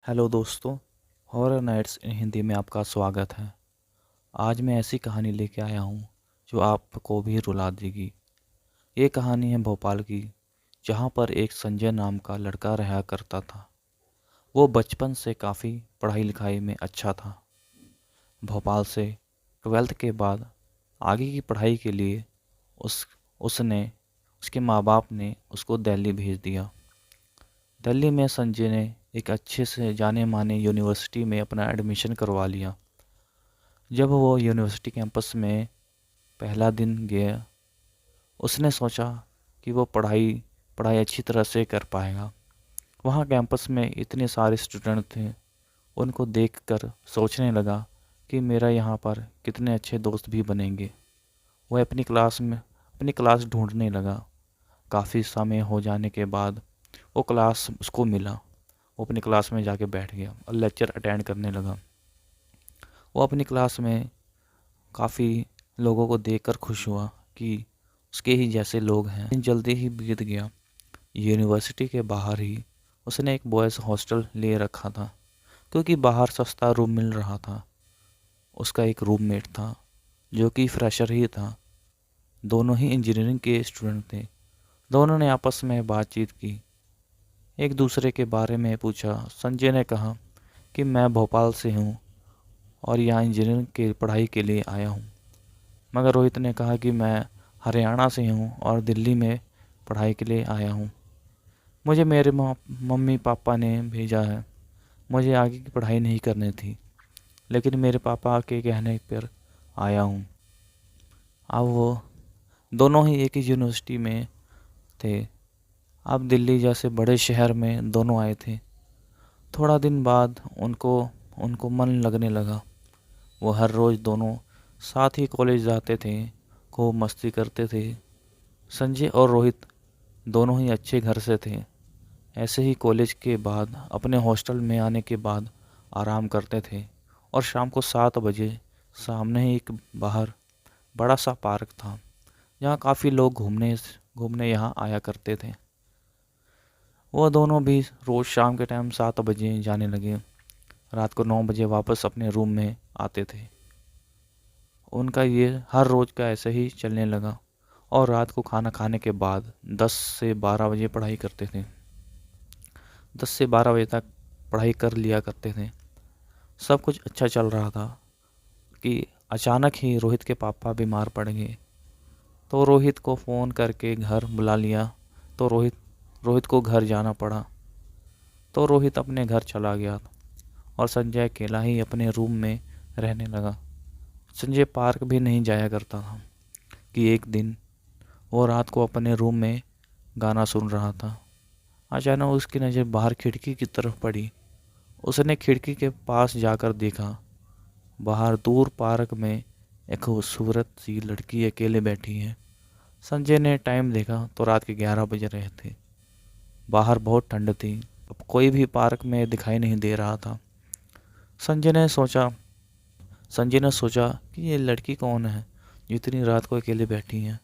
Hello दोस्तों, horror nights इन हिंदी में आपका स्वागत है। आज मैं ऐसी कहानी लेके आया हूँ जो आपको भी रुला देगी। ये कहानी है भोपाल की, जहाँ पर एक संजय नाम का लड़का रहा करता था। वो बचपन से काफ़ी पढ़ाई लिखाई में अच्छा था। भोपाल से 12th के बाद आगे की पढ़ाई के लिए उसने उसके माँ बाप ने उसको दिल्ली भेज दिया। दिल्ली में संजय ने एक अच्छे से जाने माने यूनिवर्सिटी में अपना एडमिशन करवा लिया। जब वो यूनिवर्सिटी कैंपस में पहला दिन गया, उसने सोचा कि वो पढ़ाई पढ़ाई अच्छी तरह से कर पाएगा। वहाँ कैंपस में इतने सारे स्टूडेंट थे, उनको देखकर सोचने लगा कि मेरा यहाँ पर कितने अच्छे दोस्त भी बनेंगे। वह अपनी क्लास ढूंढने लगा। काफ़ी समय हो जाने के बाद वो क्लास उसको मिला। वो अपनी क्लास में जाके बैठ गया और लेक्चर अटेंड करने लगा। वो अपनी क्लास में काफ़ी लोगों को देखकर खुश हुआ कि उसके ही जैसे लोग हैं। जल्दी ही बीत गया। यूनिवर्सिटी के बाहर ही उसने एक बॉयज़ हॉस्टल ले रखा था, क्योंकि बाहर सस्ता रूम मिल रहा था। उसका एक रूममेट था जो कि फ्रेशर ही था। दोनों ही इंजीनियरिंग के स्टूडेंट थे। दोनों ने आपस में बातचीत की, एक दूसरे के बारे में पूछा। संजय ने कहा कि मैं भोपाल से हूँ और यहाँ इंजीनियरिंग की पढ़ाई के लिए आया हूँ। मगर रोहित ने कहा कि मैं हरियाणा से हूँ और दिल्ली में पढ़ाई के लिए आया हूँ। मुझे मेरे मम्मी पापा ने भेजा है। मुझे आगे की पढ़ाई नहीं करनी थी, लेकिन मेरे पापा के कहने पर आया हूँ। अब वो दोनों ही एक ही यूनिवर्सिटी में थे। अब दिल्ली जैसे बड़े शहर में दोनों आए थे। थोड़ा दिन बाद उनको उनको मन लगने लगा। वो हर रोज़ दोनों साथ ही कॉलेज जाते थे, खूब मस्ती करते थे। संजय और रोहित दोनों ही अच्छे घर से थे। ऐसे ही कॉलेज के बाद अपने हॉस्टल में आने के बाद आराम करते थे और शाम को 7 बजे सामने ही एक बाहर बड़ा सा पार्क था, जहाँ काफ़ी लोग घूमने घूमने यहाँ आया करते थे। वो दोनों भी रोज़ शाम के टाइम 7 बजे जाने लगे। रात को 9 बजे वापस अपने रूम में आते थे। उनका ये हर रोज़ का ऐसे ही चलने लगा और रात को खाना खाने के बाद 10 से 12 बजे पढ़ाई करते थे। 10 से 12 बजे तक पढ़ाई कर लिया करते थे। सब कुछ अच्छा चल रहा था कि अचानक ही रोहित के पापा बीमार पड़ गए। तो रोहित को फ़ोन करके घर बुला लिया। तो रोहित को घर जाना पड़ा। तो रोहित अपने घर चला गया और संजय अकेला ही अपने रूम में रहने लगा। संजय पार्क भी नहीं जाया करता था कि एक दिन वो रात को अपने रूम में गाना सुन रहा था। अचानक उसकी नज़र बाहर खिड़की की तरफ पड़ी। उसने खिड़की के पास जाकर देखा। बाहर दूर पार्क में एक खूबसूरत सी लड़की अकेले बैठी है। संजय ने टाइम देखा तो रात के 11 बज रहे थे। बाहर बहुत ठंड थी। अब कोई भी पार्क में दिखाई नहीं दे रहा था। संजय ने सोचा संजय ने सोचा कि ये लड़की कौन है जो इतनी रात को अकेले बैठी है।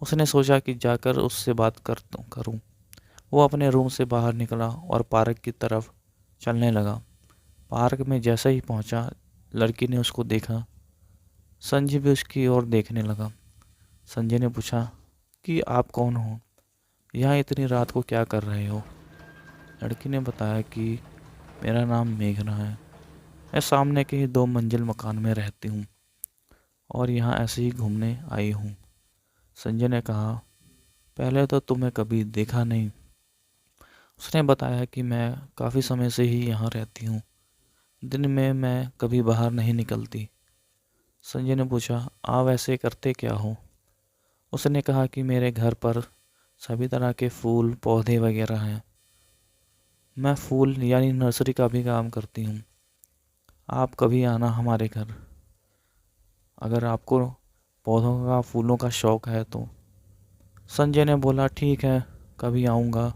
उसने सोचा कि जाकर उससे बात करूं। वो अपने रूम से बाहर निकला और पार्क की तरफ चलने लगा। पार्क में जैसे ही पहुंचा, लड़की ने उसको देखा। संजय भी उसकी ओर देखने लगा। संजय ने पूछा कि आप कौन हो, यहाँ इतनी रात को क्या कर रहे हो। लड़की ने बताया कि मेरा नाम मेघना है। मैं सामने के ही 2 मंजिल मकान में रहती हूँ और यहाँ ऐसे ही घूमने आई हूँ। संजय ने कहा, पहले तो तुम्हें कभी देखा नहीं। उसने बताया कि मैं काफ़ी समय से ही यहाँ रहती हूँ। दिन में मैं कभी बाहर नहीं निकलती। संजय ने पूछा, आप ऐसे करते क्या हो। उसने कहा कि मेरे घर पर सभी तरह के फूल पौधे वगैरह हैं। मैं फूल यानी नर्सरी का भी काम करती हूँ। आप कभी आना हमारे घर, अगर आपको पौधों का फूलों का शौक़ है तो। संजय ने बोला, ठीक है, कभी आऊँगा,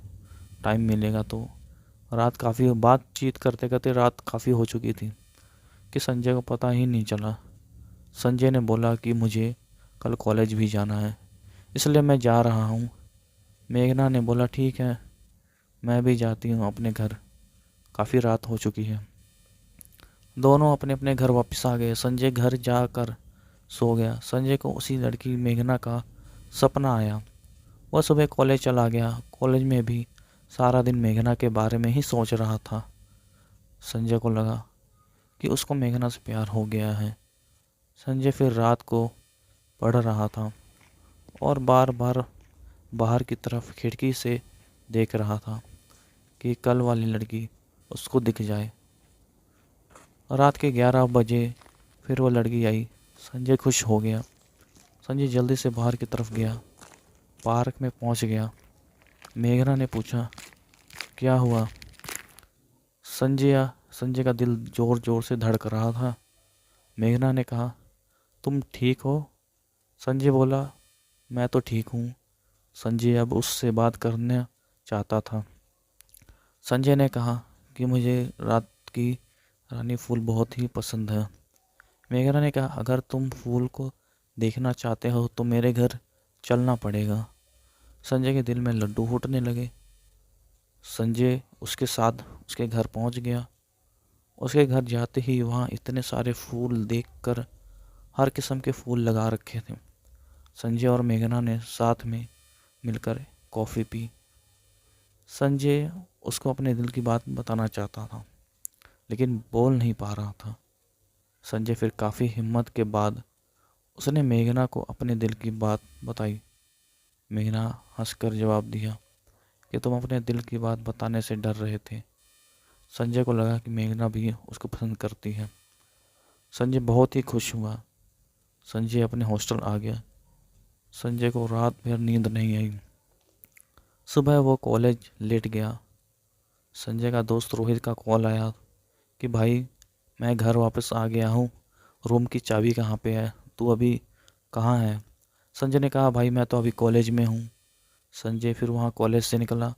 टाइम मिलेगा तो। रात काफ़ी बातचीत करते करते रात काफ़ी हो चुकी थी कि संजय को पता ही नहीं चला। संजय ने बोला कि मुझे कल कॉलेज भी जाना है, इसलिए मैं जा रहा हूँ। मेघना ने बोला, ठीक है, मैं भी जाती हूँ अपने घर, काफ़ी रात हो चुकी है। दोनों अपने अपने घर वापस आ गए। संजय घर जाकर सो गया। संजय को उसी लड़की मेघना का सपना आया। वह सुबह कॉलेज चला गया। कॉलेज में भी सारा दिन मेघना के बारे में ही सोच रहा था। संजय को लगा कि उसको मेघना से प्यार हो गया है। संजय फिर रात को पढ़ रहा था और बार बार बाहर की तरफ खिड़की से देख रहा था कि कल वाली लड़की उसको दिख जाए। रात के 11 बजे फिर वो लड़की आई। संजय खुश हो गया। संजय जल्दी से बाहर की तरफ गया। पार्क में पहुंच गया। मेघना ने पूछा, क्या हुआ? संजय का दिल जोर जोर से धड़क रहा था। मेघना ने कहा, तुम ठीक हो? संजय बोला, मैं तो ठीक हूँ। संजय अब उससे बात करना चाहता था। संजय ने कहा कि मुझे रात की रानी फूल बहुत ही पसंद है। मेघना ने कहा, अगर तुम फूल को देखना चाहते हो तो मेरे घर चलना पड़ेगा। संजय के दिल में लड्डू फूटने लगे। संजय उसके साथ उसके घर पहुंच गया। उसके घर जाते ही वहाँ इतने सारे फूल देखकर, हर किस्म के फूल लगा रखे थे। संजय और मेघना ने साथ में मिलकर कॉफ़ी पी। संजय उसको अपने दिल की बात बताना चाहता था लेकिन बोल नहीं पा रहा था। संजय फिर काफ़ी हिम्मत के बाद उसने मेघना को अपने दिल की बात बताई। मेघना हंसकर जवाब दिया कि तुम अपने दिल की बात बताने से डर रहे थे। संजय को लगा कि मेघना भी उसको पसंद करती है। संजय बहुत ही खुश हुआ। संजय अपने हॉस्टल आ गया। संजय को रात भर नींद नहीं आई। सुबह वो कॉलेज लेट गया। संजय का दोस्त रोहित का कॉल आया कि भाई मैं घर वापस आ गया हूँ, रूम की चाबी कहाँ पे है, तू अभी कहाँ है? संजय ने कहा, भाई मैं तो अभी कॉलेज में हूँ। संजय फिर वहाँ कॉलेज से निकला,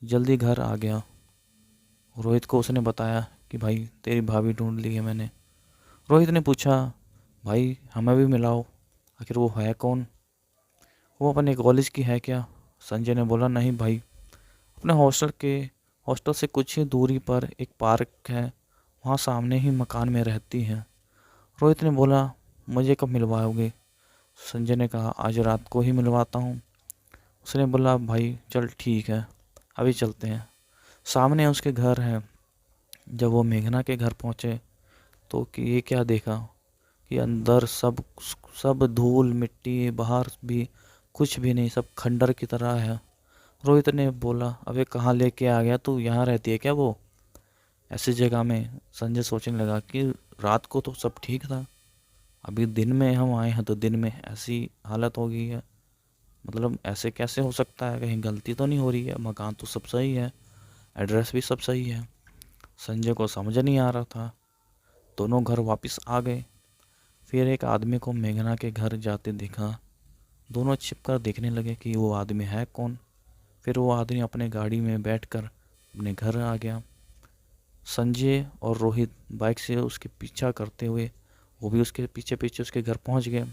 जल्दी घर आ गया। रोहित को उसने बताया कि भाई तेरी भाभी ढूंढ ली है मैंने। रोहित ने पूछा, भाई हमें भी मिलाओ, आखिर वो है कौन? वो अपने कॉलेज की है क्या? संजय ने बोला, नहीं भाई, अपने हॉस्टल से कुछ ही दूरी पर एक पार्क है, वहाँ सामने ही मकान में रहती है। रोहित ने बोला, मुझे कब मिलवाओगे? संजय ने कहा, आज रात को ही मिलवाता हूँ। उसने बोला, भाई चल ठीक है, अभी चलते हैं। सामने उसके घर है। जब वो मेघना के घर पहुँचे तो कि ये क्या देखा कि अंदर सब सब धूल मिट्टी, बाहर भी कुछ भी नहीं, सब खंडर की तरह है। रोहित ने बोला, अबे कहाँ लेके आ गया तू, यहाँ रहती है क्या वो ऐसी जगह में? संजय सोचने लगा कि रात को तो सब ठीक था, अभी दिन में हम आए हैं तो दिन में ऐसी हालत हो गई है। मतलब ऐसे कैसे हो सकता है, कहीं गलती तो नहीं हो रही है? मकान तो सब सही है, एड्रेस भी सब सही है। संजय को समझ नहीं आ रहा था। दोनों घर वापस आ गए। फिर एक आदमी को मेघना के घर जाते देखा। दोनों छिपकर देखने लगे कि वो आदमी है कौन। फिर वो आदमी अपने गाड़ी में बैठकर अपने घर आ गया। संजय और रोहित बाइक से उसके पीछा करते हुए वो भी उसके पीछे पीछे उसके घर पहुंच गए।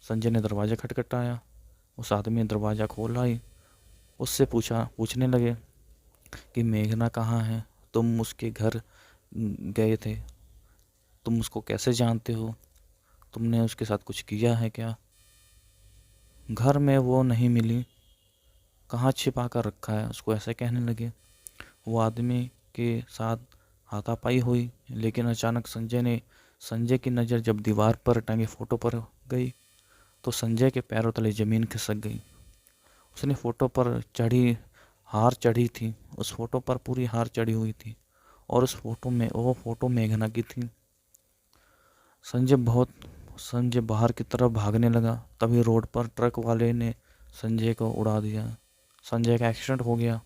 संजय ने दरवाज़ा खटखटाया। उस आदमी ने दरवाज़ा खोला ही उससे पूछने लगे कि मेघना कहाँ है? तुम उसके घर गए थे, तुम उसको कैसे जानते हो? तुमने उसके साथ कुछ किया है क्या? घर में वो नहीं मिली, कहाँ छिपा कर रखा है उसको, ऐसे कहने लगे। वो आदमी के साथ हाथापाई हुई, लेकिन अचानक संजय की नज़र जब दीवार पर टंगे फ़ोटो पर गई तो संजय के पैरों तले ज़मीन खिसक गई। उसने फ़ोटो पर हार चढ़ी थी, उस फोटो पर पूरी हार चढ़ी हुई थी और वो फोटो मेघना की थी। संजय बाहर की तरफ भागने लगा। तभी रोड पर ट्रक वाले ने संजय को उड़ा दिया। संजय का एक्सीडेंट हो गया।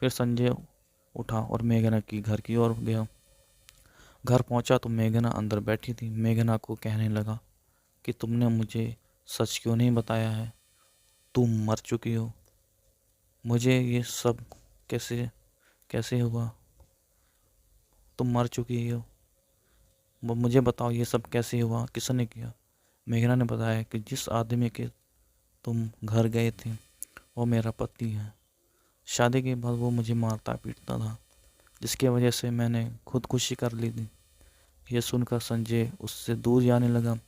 फिर संजय उठा और मेघना की घर की ओर गया। घर पहुंचा तो मेघना अंदर बैठी थी। मेघना को कहने लगा कि तुमने मुझे सच क्यों नहीं बताया है? तुम मर चुकी हो। मुझे ये सब कैसे कैसे हुआ? तुम मर चुकी हो, मुझे बताओ ये सब कैसे हुआ, किसने किया? मेघना ने बताया कि जिस आदमी के तुम घर गए थे वो मेरा पति है। शादी के बाद वो मुझे मारता पीटता था, जिसकी वजह से मैंने खुदकुशी कर ली थी। ये सुनकर संजय उससे दूर जाने लगा।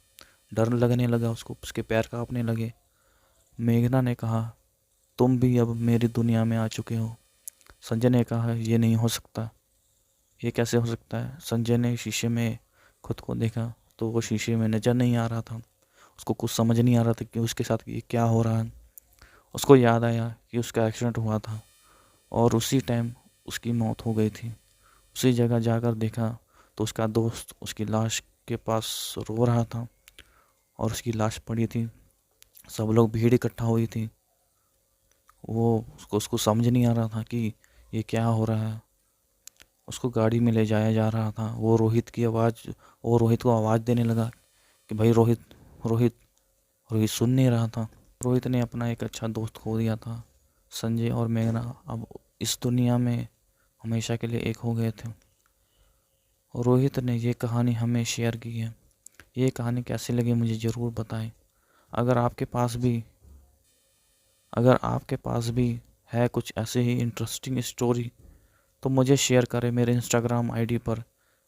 डर लगने लगा उसको, उसके पैर कांपने लगे। मेघना ने कहा, तुम भी अब मेरी दुनिया में आ चुके हो। संजय ने कहा, ये नहीं हो सकता, ये कैसे हो सकता है। संजय ने शीशे में खुद को देखा तो वो शीशे में नज़र नहीं आ रहा था। उसको कुछ समझ नहीं आ रहा था कि उसके साथ ये क्या हो रहा है। उसको याद आया कि उसका एक्सीडेंट हुआ था और उसी टाइम उसकी मौत हो गई थी। उसी जगह जाकर देखा तो उसका दोस्त उसकी लाश के पास रो रहा था और उसकी लाश पड़ी थी। सब लोग भीड़ इकट्ठा हुई थी। वो उसको समझ नहीं आ रहा था कि ये क्या हो रहा है। उसको गाड़ी में ले जाया जा रहा था। वो रोहित को आवाज़ देने लगा कि भाई रोहित, रोहित। रोहित सुन नहीं रहा था। रोहित ने अपना एक अच्छा दोस्त खो दिया था। संजय और मेघना अब इस दुनिया में हमेशा के लिए एक हो गए थे। रोहित ने ये कहानी हमें शेयर की है। ये कहानी कैसी लगी मुझे ज़रूर बताएं। अगर आपके पास भी है कुछ ऐसे ही इंटरेस्टिंग स्टोरी तो मुझे शेयर करें मेरे इंस्टाग्राम आईडी पर।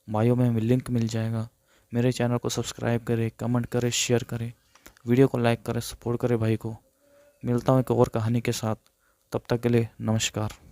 बायो में लिंक मिल जाएगा। मेरे चैनल को सब्सक्राइब करें, कमेंट करें, शेयर करें, वीडियो को लाइक करें, सपोर्ट करें भाई को। मिलता हूँ एक और कहानी के साथ। तब तक के लिए नमस्कार।